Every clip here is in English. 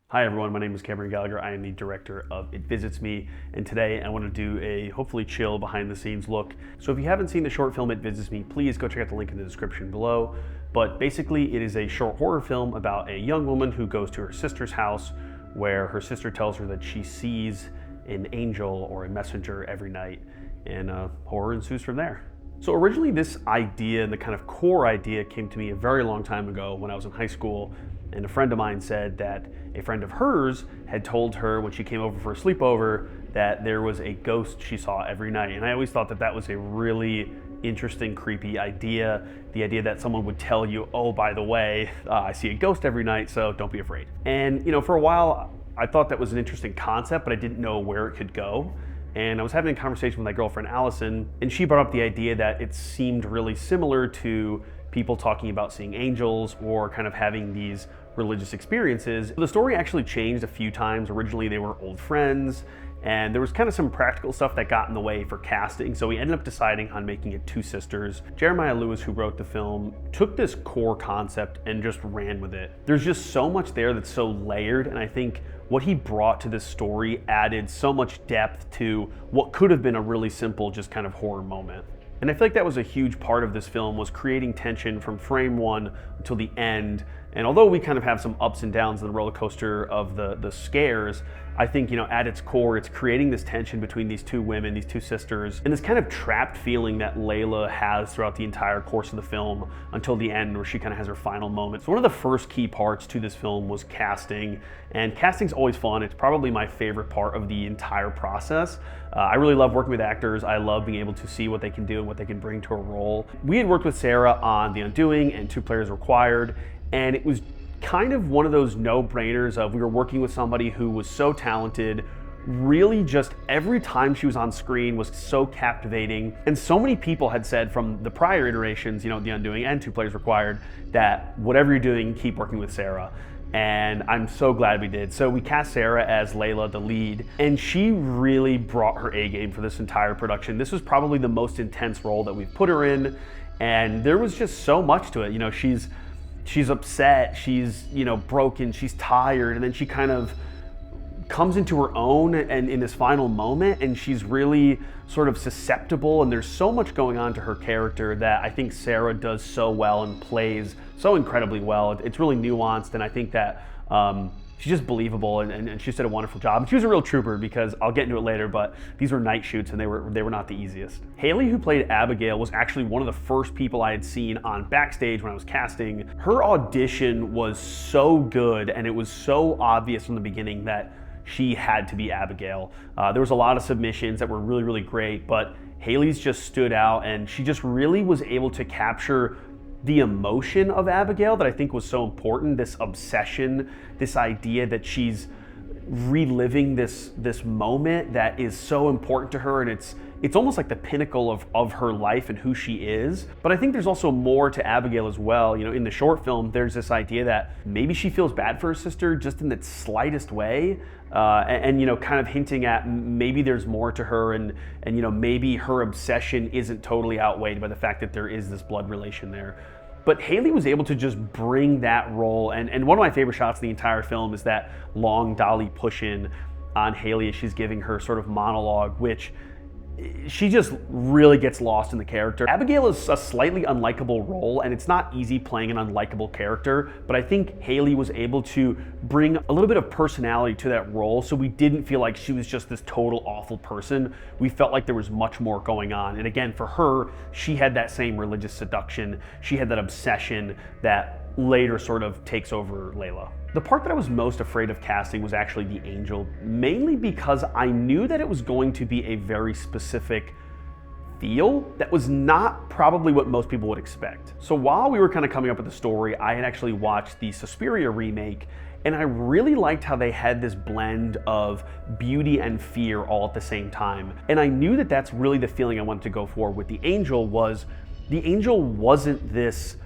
Hi everyone, my name is Cameron Gallagher. I am the director of It Visits Me, and today I want to do a hopefully chill behind the scenes look. So if you haven't seen the short film It Visits Me, please go check out the link in the description below. But basically it is a short horror film about a young woman who goes to her sister's house where her sister tells her that she sees an angel or a messenger every night, and horror ensues from there. So originally this idea, the kind of core idea, came to me a very long time ago when I was in high school, and a friend of mine said that a friend of hers had told her when she came over for a sleepover that there was a ghost she saw every night. And I always thought that that was a really interesting, creepy idea. The idea that someone would tell you, oh, by the way, I see a ghost every night, so don't be afraid. And for a while, I thought that was an interesting concept, but I didn't know where it could go. And I was having a conversation with my girlfriend, Allison, and she brought up the idea that it seemed really similar to people talking about seeing angels or kind of having these religious experiences. The story actually changed a few times. Originally, they were old friends, and there was kind of some practical stuff that got in the way for casting, so we ended up deciding on making it two sisters. Jeremiah Lewis, who wrote the film, took this core concept and just ran with it. There's just so much there that's so layered, and I think what he brought to this story added so much depth to what could have been a really simple, just kind of horror moment. And I feel like that was a huge part of this film, was creating tension from frame one until the end. And although we kind of have some ups and downs in the roller coaster of the scares, I think, at its core, it's creating this tension between these two women, these two sisters, and this kind of trapped feeling that Layla has throughout the entire course of the film until the end, where she kind of has her final moment. So one of the first key parts to this film was casting, and casting's always fun. It's probably my favorite part of the entire process. I really love working with actors. I love being able to see what they can do and what they can bring to a role. We had worked with Sarah on The Undoing and Two Players Required, and it was kind of one of those no-brainers of we were working with somebody who was so talented, really just every time she was on screen was so captivating. And so many people had said from the prior iterations, The Undoing and Two Players Required, that whatever you're doing, keep working with Sarah. And I'm so glad we did. So we cast Sarah as Layla, the lead, and she really brought her A game for this entire production. This was probably the most intense role that we've put her in, and there was just so much to it. She's upset, she's broken, she's tired, and then she kind of comes into her own and in this final moment, and she's really sort of susceptible, and there's so much going on to her character that I think Sarah does so well and plays so incredibly well. It's really nuanced, and I think that she's just believable, and she did a wonderful job. And she was a real trooper, because I'll get into it later, but these were night shoots and they were not the easiest. Haley, who played Abigail, was actually one of the first people I had seen on backstage when I was casting. Her audition was so good, and it was so obvious from the beginning that she had to be Abigail. There was a lot of submissions that were really, really great, but Haley's just stood out, and she just really was able to capture the emotion of Abigail that I think was so important, this obsession, this idea that she's reliving this moment that is so important to her, and it's almost like the pinnacle of her life and who she is. But I think there's also more to Abigail as well. In the short film, there's this idea that maybe she feels bad for her sister just in the slightest way, and kind of hinting at maybe there's more to her, and maybe her obsession isn't totally outweighed by the fact that there is this blood relation there. But Haley was able to just bring that role, and one of my favorite shots of the entire film is that long dolly push-in on Haley as she's giving her sort of monologue, which she just really gets lost in the character. Abigail is a slightly unlikable role, and it's not easy playing an unlikable character, but I think Haley was able to bring a little bit of personality to that role, so we didn't feel like she was just this total awful person. We felt like there was much more going on. And again, for her, she had that same religious seduction. She had that obsession that later sort of takes over Layla. The part that I was most afraid of casting was actually the angel, mainly because I knew that it was going to be a very specific feel that was not probably what most people would expect. So while we were kind of coming up with the story, I had actually watched the Suspiria remake, and I really liked how they had this blend of beauty and fear all at the same time. And I knew that that's really the feeling I wanted to go for with the angel. The angel wasn't this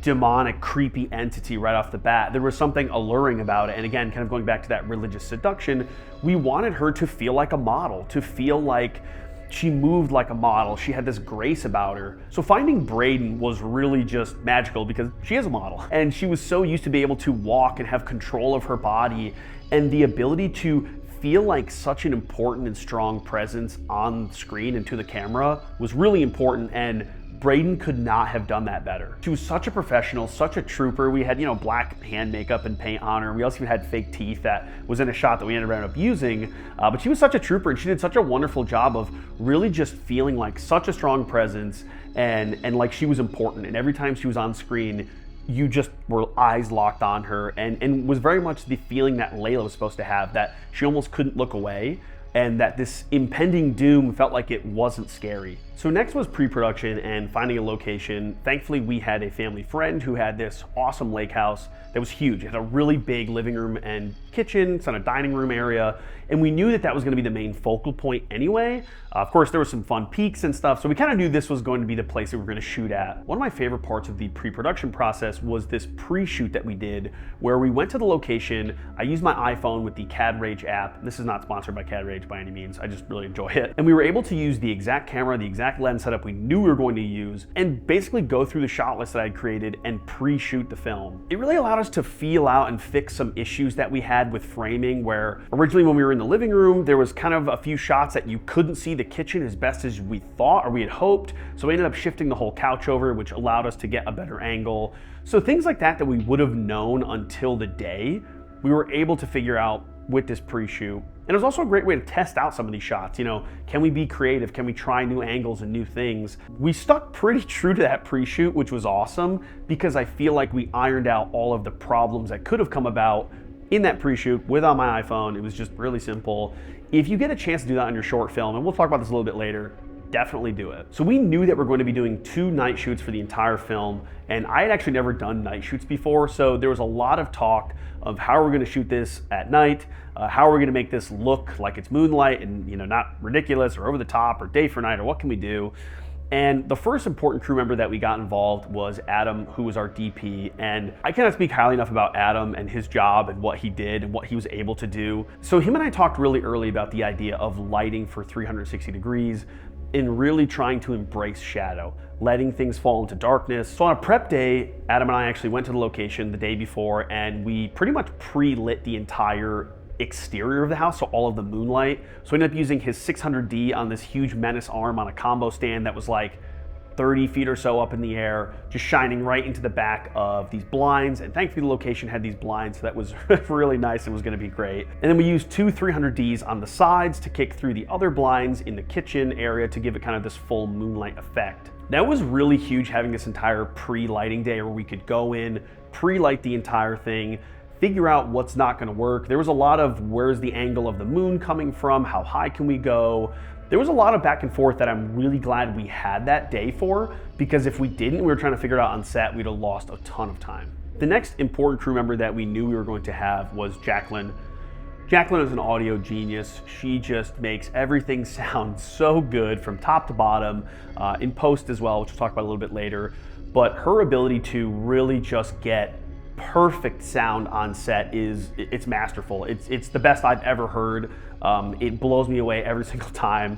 demonic, creepy entity right off the bat. There was something alluring about it. And again, kind of going back to that religious seduction, we wanted her to feel like a model, to feel like She moved like a model. She had this grace about her. So finding Braden was really just magical because she is a model. And she was so used to be able to walk and have control of her body, and the ability to feel like such an important and strong presence on screen and to the camera was really important, and Braden could not have done that better. She was such a professional, such a trooper. We had, black hand makeup and paint on her. We also had fake teeth that was in a shot that we ended up using. But she was such a trooper, and she did such a wonderful job of really just feeling like such a strong presence and like she was important. And every time she was on screen, you just were eyes locked on her, and was very much the feeling that Layla was supposed to have, that she almost couldn't look away, and that this impending doom felt like it wasn't scary. So next was pre-production and finding a location. Thankfully, we had a family friend who had this awesome lake house that was huge. It had a really big living room and kitchen, it's on a dining room area, and we knew that that was gonna be the main focal point anyway. Of course, there were some fun peaks and stuff, so we kind of knew this was going to be the place that we were gonna shoot at. One of my favorite parts of the pre-production process was this pre-shoot that we did, where we went to the location. I used my iPhone with the CAD Rage app. This is not sponsored by CAD Rage by any means, I just really enjoy it. And we were able to use the exact camera, the exact lens setup we knew we were going to use, and basically go through the shot list that I had created and pre-shoot the film. It really allowed us to feel out and fix some issues that we had with framing, where originally when we were in the living room, there was kind of a few shots that you couldn't see the kitchen as best as we thought or we had hoped. So we ended up shifting the whole couch over, which allowed us to get a better angle. So things like that we would have known until the day, we were able to figure out with this pre-shoot. And it was also a great way to test out some of these shots. Can we be creative? Can we try new angles and new things? We stuck pretty true to that pre-shoot, which was awesome, because I feel like we ironed out all of the problems that could have come about in that pre-shoot on my iPhone. It was just really simple. If you get a chance to do that on your short film, and we'll talk about this a little bit later, definitely do it. So we knew that we're going to be doing 2 night shoots for the entire film, and I had actually never done night shoots before, so there was a lot of talk of how we're going to shoot this at night, how are we going to make this look like it's moonlight and not ridiculous or over the top, or day for night, or what can we do? And the first important crew member that we got involved was Adam, who was our DP. And I cannot speak highly enough about Adam and his job and what he did and what he was able to do. So him and I talked really early about the idea of lighting for 360 degrees and really trying to embrace shadow, letting things fall into darkness. So on a prep day, Adam and I actually went to the location the day before, and we pretty much pre-lit the entire exterior of the house, so all of the moonlight. So we ended up using his 600D on this huge Menace arm on a combo stand that was like 30 feet or so up in the air, just shining right into the back of these blinds. And thankfully the location had these blinds, so that was really nice and was gonna be great. And then we used 2 300Ds on the sides to kick through the other blinds in the kitchen area to give it kind of this full moonlight effect. That was really huge, having this entire pre-lighting day where we could go in, pre-light the entire thing, figure out what's not gonna work. There was a lot of where's the angle of the moon coming from, how high can we go? There was a lot of back and forth that I'm really glad we had that day for, because if we didn't, we were trying to figure it out on set, we'd have lost a ton of time. The next important crew member that we knew we were going to have was Jacqueline. Jacqueline is an audio genius. She just makes everything sound so good from top to bottom, in post as well, which we'll talk about a little bit later. But her ability to really just get perfect sound on set it's masterful. It's the best I've ever heard. It blows me away every single time.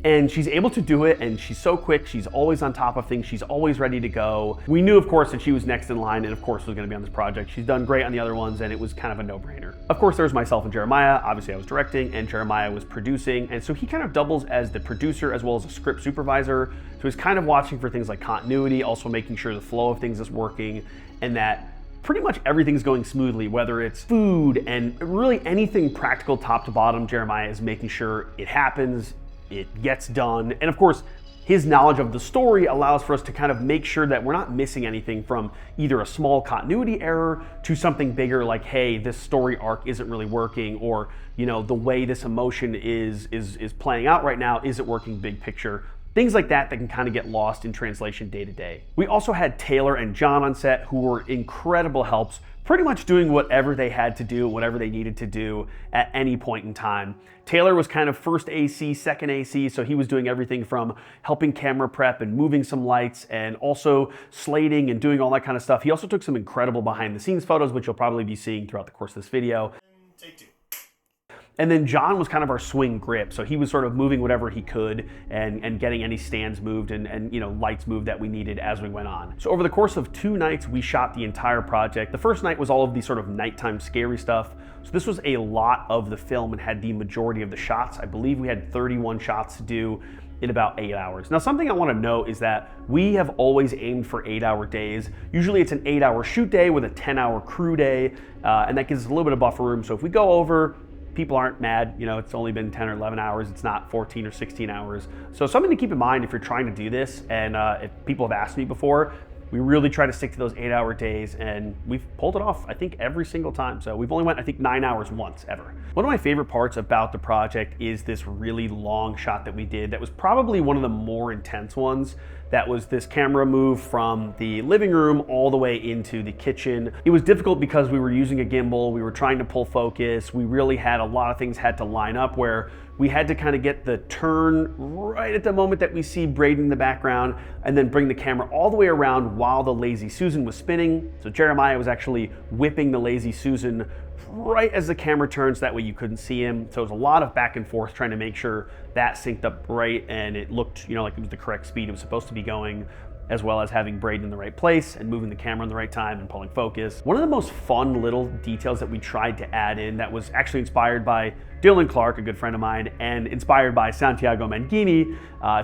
And she's able to do it, and she's so quick. She's always on top of things. She's always ready to go. We knew, of course, that she was next in line and of course was gonna be on this project. She's done great on the other ones, and it was kind of a no-brainer. Of course, there was myself and Jeremiah. Obviously I was directing and Jeremiah was producing. And so he kind of doubles as the producer as well as a script supervisor. So he's kind of watching for things like continuity, also making sure the flow of things is working, and that pretty much everything's going smoothly, whether it's food and really anything practical top to bottom. Jeremiah is making sure it happens, it gets done. And of course, his knowledge of the story allows for us to kind of make sure that we're not missing anything, from either a small continuity error to something bigger like, hey, this story arc isn't really working, or the way this emotion is playing out right now isn't working big picture. Things like that can kind of get lost in translation day to day. We also had Taylor and John on set, who were incredible helps, pretty much doing whatever they had to do, whatever they needed to do at any point in time. Taylor was kind of first AC, second AC, so he was doing everything from helping camera prep and moving some lights and also slating and doing all that kind of stuff. He also took some incredible behind the scenes photos, which you'll probably be seeing throughout the course of this video. Take 2. And then John was kind of our swing grip. So he was sort of moving whatever he could and getting any stands moved and lights moved that we needed as we went on. So over the course of 2 nights, we shot the entire project. The first night was all of the sort of nighttime scary stuff. So this was a lot of the film and had the majority of the shots. I believe we had 31 shots to do in about 8 hours. Now, something I want to note is that we have always aimed for 8-hour days. Usually it's an 8-hour shoot day with a 10-hour crew day, and that gives us a little bit of buffer room. So if we go over, people aren't mad. It's only been 10 or 11 hours. It's not 14 or 16 hours. So something to keep in mind if you're trying to do this, and if people have asked me before, we really try to stick to those 8-hour days, and we've pulled it off, I think, every single time. So we've only went, I think, 9 hours once ever. One of my favorite parts about the project is this really long shot that we did that was probably one of the more intense ones. That was this camera move from the living room all the way into the kitchen. It was difficult because we were using a gimbal, we were trying to pull focus, we really had a lot of things had to line up where we had to kind of get the turn right at the moment that we see Braden in the background and then bring the camera all the way around while the Lazy Susan was spinning. So Jeremiah was actually whipping the Lazy Susan right as the camera turns, that way you couldn't see him. So it was a lot of back and forth trying to make sure that synced up right and it looked, like it was the correct speed it was supposed to be going, as well as having Braden in the right place and moving the camera in the right time and pulling focus. One of the most fun little details that we tried to add in that was actually inspired by Dylan Clark, a good friend of mine, and inspired by Santiago Mangini.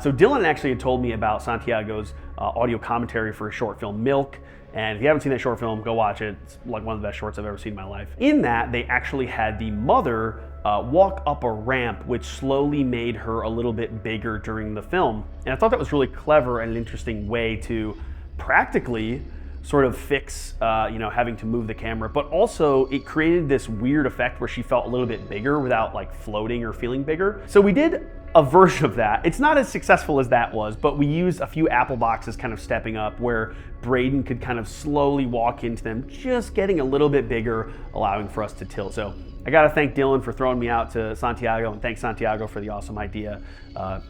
So Dylan actually had told me about Santiago's audio commentary for a short film, Milk. And if you haven't seen that short film, go watch it. It's like one of the best shorts I've ever seen in my life. In that, they actually had the mother walk up a ramp, which slowly made her a little bit bigger during the film. And I thought that was really clever and an interesting way to practically sort of fix, having to move the camera, but also it created this weird effect where she felt a little bit bigger without like floating or feeling bigger. So we did a version of that. It's not as successful as that was, but we used a few Apple boxes kind of stepping up where Braden could kind of slowly walk into them, just getting a little bit bigger, allowing for us to tilt. So I gotta thank Dylan for throwing me out to Santiago, and thanks Santiago for the awesome idea.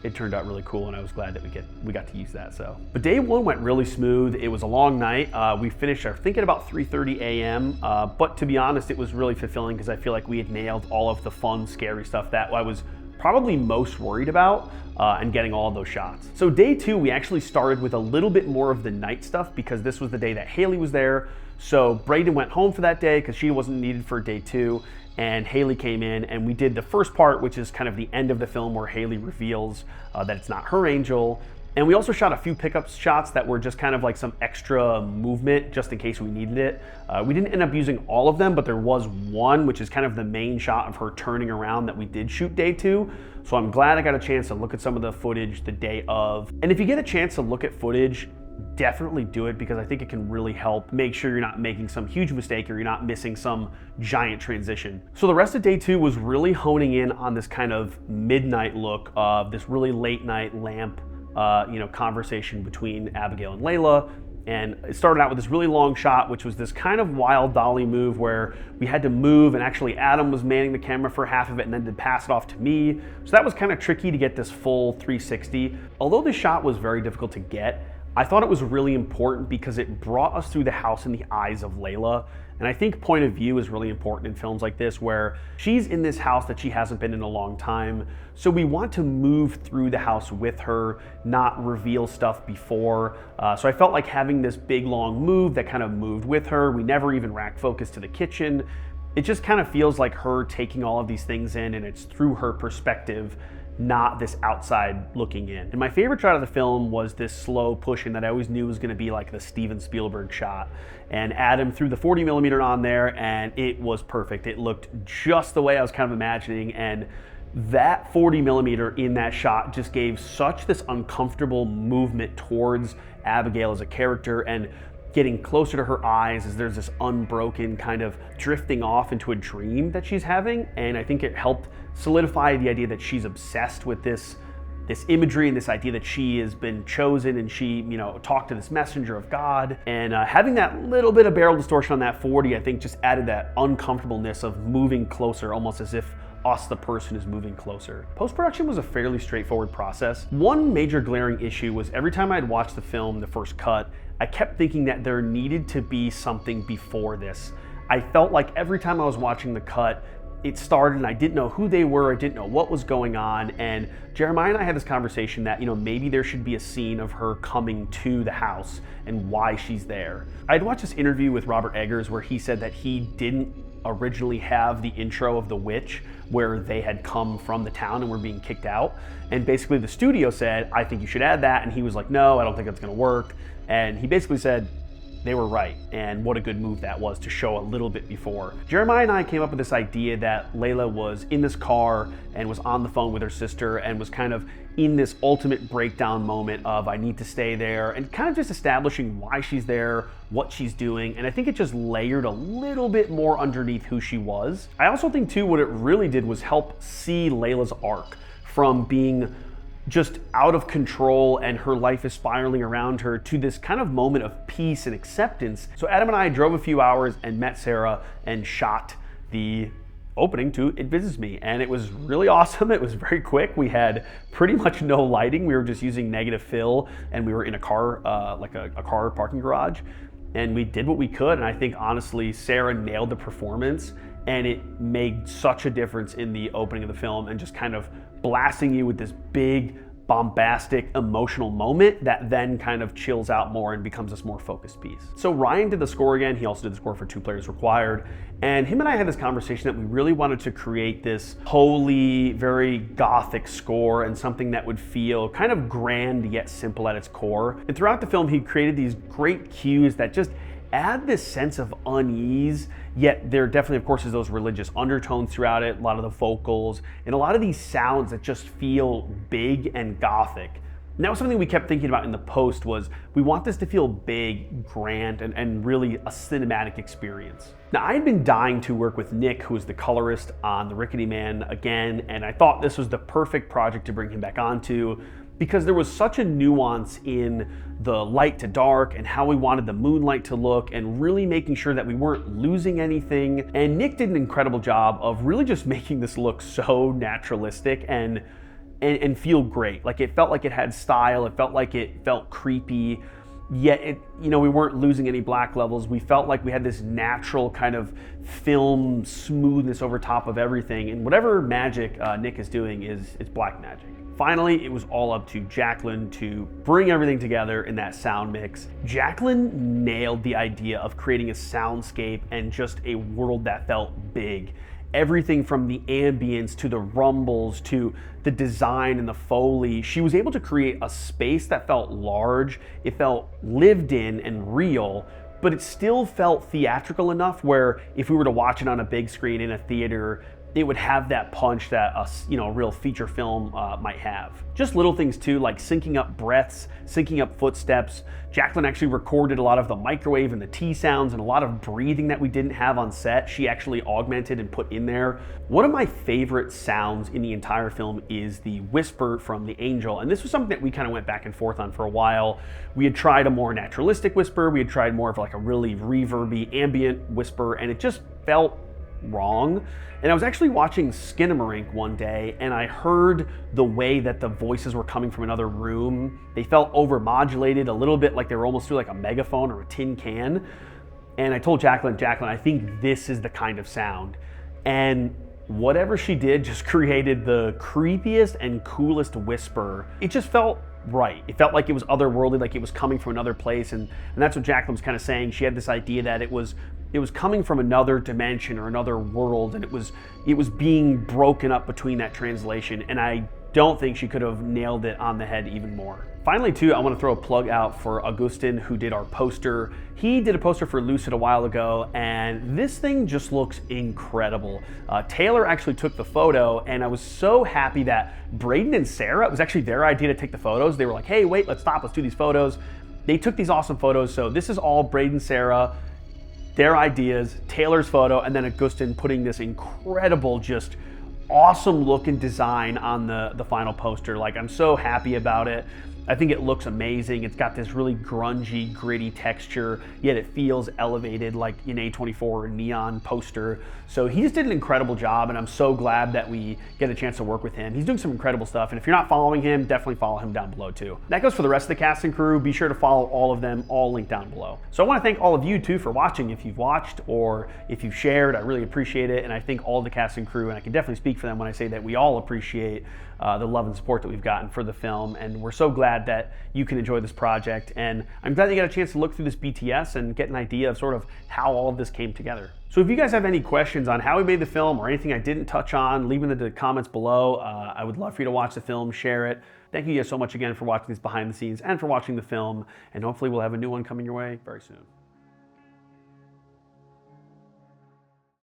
It turned out really cool, and I was glad that we got to use that. But day 1 went really smooth. It was a long night. We finished, I think, at about 3:30 a.m. But to be honest, it was really fulfilling because I feel like we had nailed all of the fun, scary stuff that I was probably most worried about, and getting all of those shots. So day 2, we actually started with a little bit more of the night stuff because this was the day that Haley was there. So Braden went home for that day because she wasn't needed for day 2. And Haley came in and we did the first part, which is kind of the end of the film where Haley reveals that it's not her angel. And we also shot a few pickup shots that were just kind of like some extra movement just in case we needed it. We didn't end up using all of them, but there was one, which is kind of the main shot of her turning around that we did shoot day 2. So I'm glad I got a chance to look at some of the footage the day of. And if you get a chance to look at footage, definitely do it because I think it can really help make sure you're not making some huge mistake or you're not missing some giant transition. So the rest of day 2 was really honing in on this kind of midnight look of this really late night lamp conversation between Abigail and Layla. And it started out with this really long shot, which was this kind of wild dolly move where we had to move, and actually Adam was manning the camera for half of it and then to pass it off to me. So that was kind of tricky to get this full 360. Although this shot was very difficult to get, I thought it was really important because it brought us through the house in the eyes of Layla. And I think point of view is really important in films like this where she's in this house that she hasn't been in a long time. So we want to move through the house with her, not reveal stuff before. So I felt like having this big long move that kind of moved with her. We never even rack focus to the kitchen. It just kind of feels like her taking all of these things in, and it's through her perspective, not this outside looking in. And my favorite shot of the film was this slow pushing that I always knew was gonna be like the Steven Spielberg shot. And Adam threw the 40mm on there and it was perfect. It looked just the way I was kind of imagining, and that 40mm in that shot just gave such this uncomfortable movement towards Abigail as a character and getting closer to her eyes as there's this unbroken kind of drifting off into a dream that she's having. And I think it helped solidify the idea that she's obsessed with this imagery and this idea that she has been chosen and she, talked to this messenger of God. And having that little bit of barrel distortion on that 40, I think just added that uncomfortableness of moving closer, almost as if us, the person, is moving closer. Post-production was a fairly straightforward process. One major glaring issue was every time I'd watch the film, the first cut, I kept thinking that there needed to be something before this. I felt like every time I was watching the cut, it started and I didn't know who they were, I didn't know what was going on, and Jeremiah and I had this conversation that, maybe there should be a scene of her coming to the house and why she's there. I'd watched this interview with Robert Eggers where he said that he didn't originally have the intro of The Witch where they had come from the town and were being kicked out, and basically the studio said, I think you should add that, and he was like, no, I don't think that's gonna work, and he basically said, they were right, and what a good move that was to show a little bit before. Jeremiah and I came up with this idea that Layla was in this car and was on the phone with her sister and was kind of in this ultimate breakdown moment of I need to stay there, and kind of just establishing why she's there, what she's doing, and I think it just layered a little bit more underneath who she was. I also think too what it really did was help see Layla's arc from being just out of control and her life is spiraling around her to this kind of moment of peace and acceptance. So Adam and I drove a few hours and met Sarah and shot the opening to It Visits Me, and it was really awesome. It was very quick. We had pretty much no lighting. We were just using negative fill, and we were in a car, like a car parking garage, and we did what we could. And I think honestly, Sarah nailed the performance, and it made such a difference in the opening of the film and just kind of blasting you with this big, bombastic, emotional moment that then kind of chills out more and becomes this more focused piece. So Ryan did the score again. He also did the score for Two Players Required. And him and I had this conversation that we really wanted to create this holy, very gothic score and something that would feel kind of grand yet simple at its core. And throughout the film, he created these great cues that just add this sense of unease, yet there definitely, of course, is those religious undertones throughout it, a lot of the vocals, and a lot of these sounds that just feel big and gothic. And that was something we kept thinking about in the post was we want this to feel big, grand, and really a cinematic experience. Now, I had been dying to work with Nick, who is the colorist on The Rickety Man again, and I thought this was the perfect project to bring him back onto, because there was such a nuance in the light to dark and how we wanted the moonlight to look and really making sure that we weren't losing anything. And Nick did an incredible job of really just making this look so naturalistic and feel great. Like it felt like it had style, it felt like it felt creepy, yet it, we weren't losing any black levels. We felt like we had this natural kind of film smoothness over top of everything. And whatever magic Nick is doing it's black magic. Finally, it was all up to Jacqueline to bring everything together in that sound mix. Jacqueline nailed the idea of creating a soundscape and just a world that felt big. Everything from the ambience to the rumbles to the design and the Foley. She was able to create a space that felt large, it felt lived in and real, but it still felt theatrical enough where if we were to watch it on a big screen in a theater, it would have that punch that a real feature film might have. Just little things too, like syncing up breaths, syncing up footsteps. Jacqueline actually recorded a lot of the microwave and the tea sounds and a lot of breathing that we didn't have on set. She actually augmented and put in there. One of my favorite sounds in the entire film is the whisper from the angel. And this was something that we kind of went back and forth on for a while. We had tried a more naturalistic whisper. We had tried more of like a really reverby ambient whisper, and it just felt wrong. And I was actually watching Skinamarink one day and I heard the way that the voices were coming from another room. They felt overmodulated, a little bit like they were almost through like a megaphone or a tin can. And I told Jacqueline, I think this is the kind of sound. And whatever she did just created the creepiest and coolest whisper. It just felt right. It felt like it was otherworldly, like it was coming from another place. And that's what Jacqueline was kind of saying. She had this idea that it was coming from another dimension or another world, and it was being broken up between that translation, and I don't think she could have nailed it on the head even more. Finally too, I want to throw a plug out for Augustin, who did our poster. He did a poster for Lucid a while ago, and this thing just looks incredible. Taylor actually took the photo, and I was so happy that Braden and Sarah, it was actually their idea to take the photos. They were like, hey, wait, let's stop, let's do these photos. They took these awesome photos, so this is all Braden, Sarah, their ideas, Taylor's photo, and then Augustin putting this incredible just awesome looking design on the final poster. Like, I'm so happy about it. I think it looks amazing. It's got this really grungy, gritty texture, yet it feels elevated like an A24 or neon poster. So he just did an incredible job, and I'm so glad that we get a chance to work with him. He's doing some incredible stuff, and if you're not following him, definitely follow him down below too. That goes for the rest of the cast and crew. Be sure to follow all of them, all linked down below. So I want to thank all of you too for watching. If you've watched or if you've shared, I really appreciate it, and I think all the cast and crew, and I can definitely speak for them when I say that we all appreciate the love and support that we've gotten for the film, and we're so glad that you can enjoy this project, and I'm glad you got a chance to look through this BTS and get an idea of sort of how all of this came together. So if you guys have any questions on how we made the film or anything I didn't touch on, leave them in the comments below. I would love for you to watch the film, share it. Thank you guys so much again for watching these behind the scenes and for watching the film, and hopefully we'll have a new one coming your way very soon.